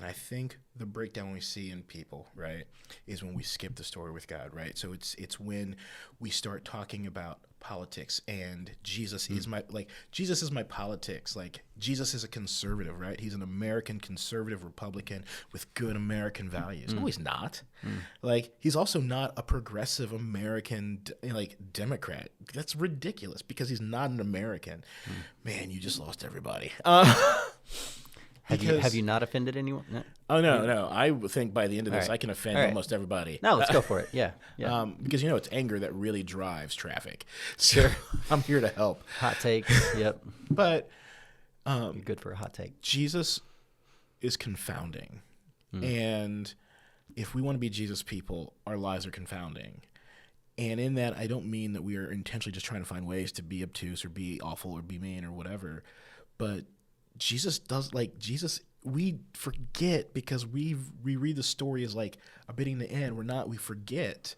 and I think the breakdown we see in people, right, is when we skip the story with God, right? So it's when we start talking about politics and Jesus is my politics. Like Jesus is a conservative, right? He's an American conservative Republican with good American values. No, he's not. Like he's also not a progressive American Democrat. That's ridiculous because he's not an American. Man, you just lost everybody. Have you not offended anyone? No. Oh, no. I think by the end of this, All right. I can offend All right. almost everybody. No, let's go for it. Yeah. Because, it's anger that really drives traffic. So I'm here to help. Hot takes. Yep. But You're good for a hot take. Jesus is confounding. And if we want to be Jesus people, our lives are confounding. And in that, I don't mean that we are intentionally just trying to find ways to be obtuse or be awful or be mean or whatever. But we forget because we read the story as like a beginning to end. We forget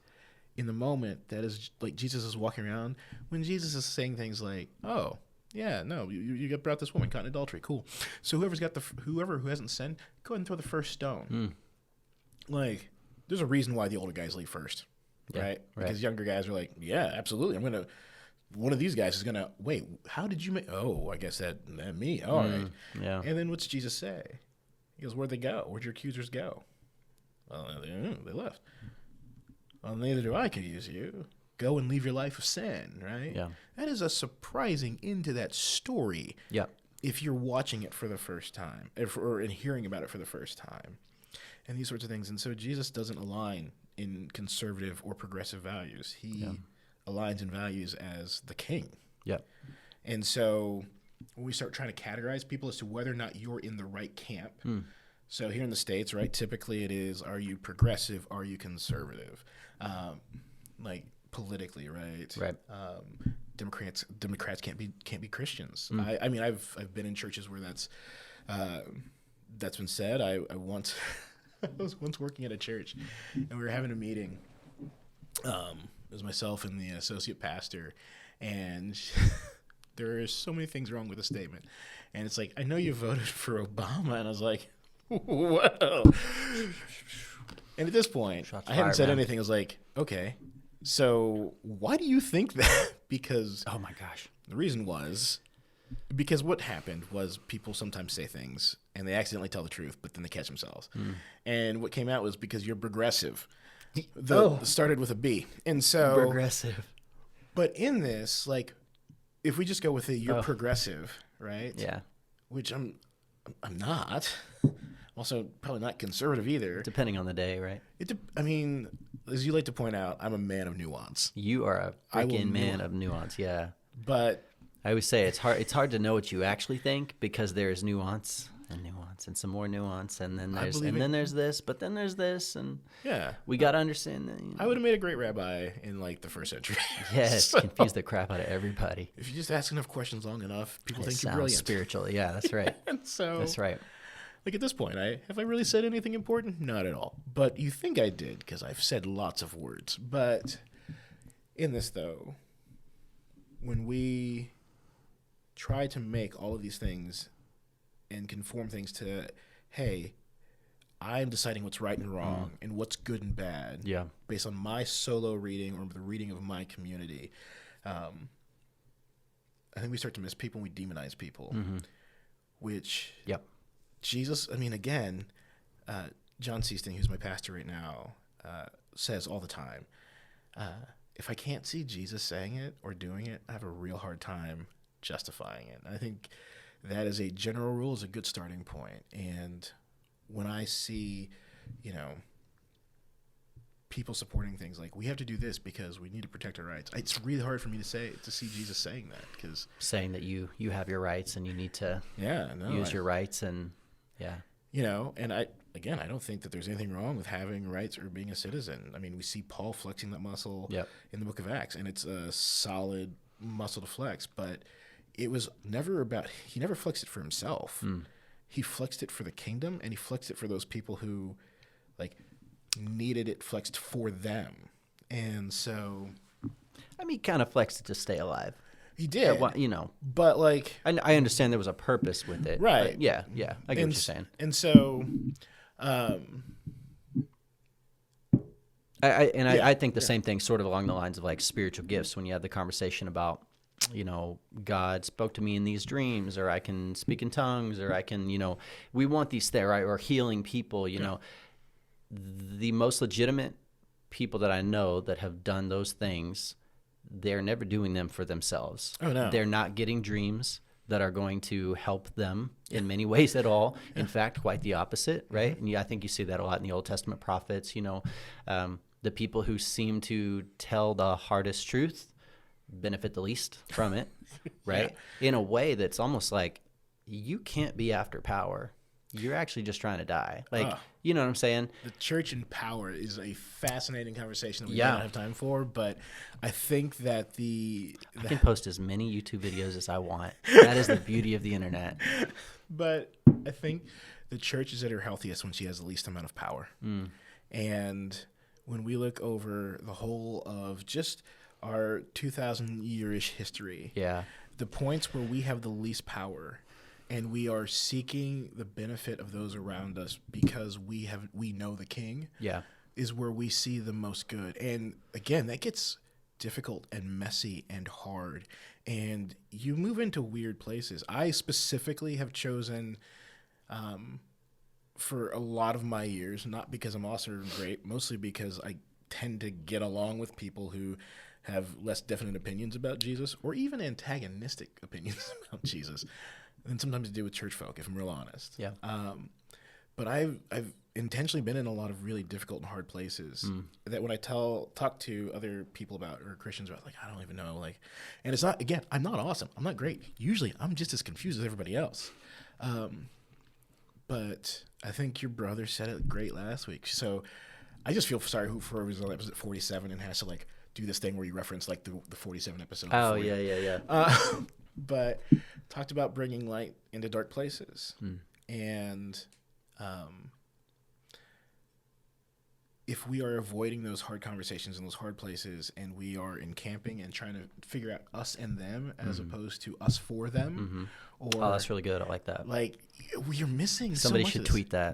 in the moment that is like Jesus is walking around when Jesus is saying things like, oh, yeah, no, you got brought this woman caught in adultery. Cool. So whoever who hasn't sinned, go ahead and throw the first stone. Like, there's a reason why the older guys leave first, right? Because younger guys are like, yeah, absolutely. One of these guys is going to, wait, how did you make, oh, I guess that me. All right. Yeah. And then what's Jesus say? He goes, where'd they go? Where'd your accusers go? Well, they left. Well, neither do I accuse you. Go and leave your life of sin, right? Yeah. That is a surprising end to that story. Yeah. If you're watching it for the first time or hearing about it for the first time and these sorts of things. And so Jesus doesn't align in conservative or progressive values. He aligns in values as the king. Yep. And so when we start trying to categorize people as to whether or not you're in the right camp, so here in the States, right, typically it is, are you progressive, are you conservative? Like politically, right? Right. Democrats can't be Christians. I mean, I've been in churches where that's been said. I was once working at a church, and we were having a meeting. It was myself and the associate pastor, and there are so many things wrong with the statement. And it's like, I know you voted for Obama, and I was like, whoa. And at this point, I hadn't said anything. I was like, okay, so why do you think that? Because oh my gosh, the reason was because what happened was people sometimes say things and they accidentally tell the truth, but then they catch themselves. And what came out was because you're progressive. Started with a B. And so progressive. But in this, like, if we just go with you're progressive, right? Yeah. Which I'm not. I'm also probably not conservative either. Depending on the day, right? I mean, as you like to point out, I'm a man of nuance. You are a freaking man of nuance, yeah. But I always say it's hard to know what you actually think because there's nuance and some more nuance, and then there's this, but then there's this, and we got to understand that. I would have made a great rabbi in like the first century. Yes, confuse the crap out of everybody. If you just ask enough questions long enough, people think you're brilliant. Spiritual, yeah, that's right. And so that's right. Like at this point, have I really said anything important? Not at all. But you think I did because I've said lots of words. But in this though, when we try to make all of these things and conform things to, hey, I'm deciding what's right and wrong and what's good and bad based on my solo reading or the reading of my community, I think we start to miss people and we demonize people, which Jesus, I mean, again, John Seasting, who's my pastor right now, says all the time, if I can't see Jesus saying it or doing it, I have a real hard time justifying it. And I think that as a general rule is a good starting point. And when I see, people supporting things like we have to do this because we need to protect our rights, it's really hard for me to see Jesus saying that, because saying that you have your rights and you need to use your rights and and I don't think that there's anything wrong with having rights or being a citizen. I mean, we see Paul flexing that muscle in the book of Acts, and it's a solid muscle to flex, but it was never about, he never flexed it for himself. He flexed it for the kingdom, and he flexed it for those people who needed it flexed for them. And so, I mean, he kind of flexed it to stay alive. He did. You know. But, like... I understand there was a purpose with it. Right. Yeah. I get what you're saying. And so... I think the same thing sort of along the lines of like spiritual gifts when you have the conversation about, you know, God spoke to me in these dreams, or I can speak in tongues, or I can, you know, we want these things, right? Or healing people, you know. The most legitimate people that I know that have done those things, they're never doing them for themselves. Oh, no. They're not getting dreams that are going to help them in many ways at all. In fact, quite the opposite, right? And I think you see that a lot in the Old Testament prophets, you know. The people who seem to tell the hardest truth benefit the least from it, right? In a way that's almost like you can't be after power. You're actually just trying to die. Like, you know what I'm saying? The church in power is a fascinating conversation that we don't have time for, but I think that I can post as many YouTube videos as I want. That is the beauty of the internet. But I think the church is at her healthiest when she has the least amount of power. And when we look over the whole of just our 2,000-year-ish history, the points where we have the least power and we are seeking the benefit of those around us because we know the King, is where we see the most good. And again, that gets difficult and messy and hard, and you move into weird places. I specifically have chosen for a lot of my years, not because I'm awesome or great, mostly because I tend to get along with people who have less definite opinions about Jesus, or even antagonistic opinions about Jesus, than sometimes to do with church folk, if I'm real honest. But I've intentionally been in a lot of really difficult and hard places that when I talk to other people about, or Christians about, like, I don't even know, like, and it's not, again, I'm not awesome, I'm not great. Usually I'm just as confused as everybody else. But I think your brother said it great last week. So I just feel sorry for whoever's on episode 47 and has to, like, do this thing where you reference, like, the 47 episode. Oh, yeah. But talked about bringing light into dark places. And if we are avoiding those hard conversations in those hard places, and we are encamping and trying to figure out us and them as opposed to us for them, or that's really good. I like that. Like, you're missing. Somebody so much should of tweet that.